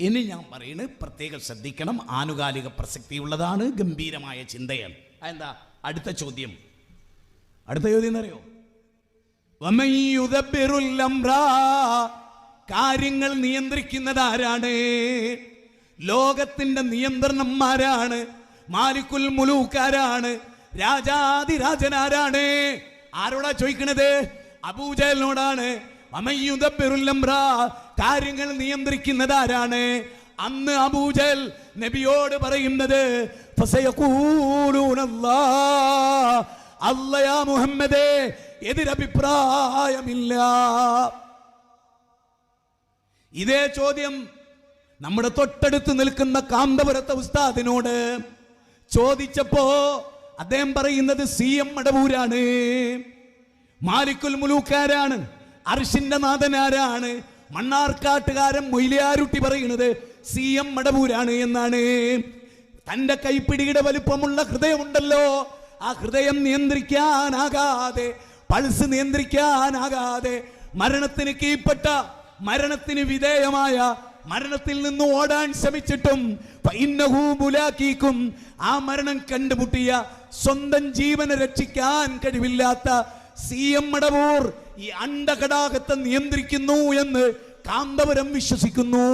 ഇനി ഞാൻ പറയുന്നത് പ്രത്യേകം ശ്രദ്ധിക്കണം, ആനുകാലിക പ്രസക്തിയുള്ളതാണ്, ഗംഭീരമായ ചിന്തയാണ്. അതെന്താ? അടുത്ത ചോദ്യം എന്നറിയോ? കാര്യങ്ങൾ നിയന്ത്രിക്കുന്നത് ആരാണ്? ലോകത്തിന്റെ നിയന്ത്രണന്മാരാണ്, മാലിക്കുൽ മുലൂക്കാരാണ്, രാജാതിരാജനാരാണ്? ആരോടാ ചോദിക്കണത്? അബൂജഹലിനോടാണ്. കാര്യങ്ങൾ നിയന്ത്രിക്കുന്നത് ആരാണ്? അന്ന് അബൂജഹൽ നബിയോട് പറയുന്നത് അല്ലയാ മുഹമ്മദേ, എതിരഭിപ്രായമില്ല. ഇതേ ചോദ്യം നമ്മുടെ തൊട്ടടുത്ത് നിൽക്കുന്ന കാന്തപുരത്തെ ഉസ്താദിനോട് ചോദിച്ചപ്പോ അദ്ദേഹം പറയുന്നത് CM മടവൂരാണ്, മാലിക്കുൽ മുലൂക്കാരാണ്, അർശിന്റെ നാഥനാരാണ്. മണ്ണാർക്കാട്ടുകാരൻ മൊയ്ലിയാരുട്ടി പറയുന്നത് CM മടവൂരാണ് എന്നാണ്. തന്റെ കൈപ്പിടിയുടെ വലുപ്പമുള്ള ഹൃദയമുണ്ടല്ലോ, ആ ഹൃദയം നിയന്ത്രിക്കാനാകാതെ, പൾസ് നിയന്ത്രിക്കാനാകാതെ, മരണത്തിന് കീഴ്പ്പെട്ട, മരണത്തിന് വിധേയമായ, മരണത്തിൽ നിന്ന് ഓടാൻ ശ്രമിച്ചിട്ടും ആ മരണം കണ്ടുമുട്ടിയ സ്വന്തം ജീവനെ രക്ഷിക്കാൻ കഴിവില്ലാത്ത CM മടവൂർ ഈ അണ്ടകടാകത്തെ നിയന്ത്രിക്കുന്നു എന്ന് കാന്തപുരം വിശ്വസിക്കുന്നു.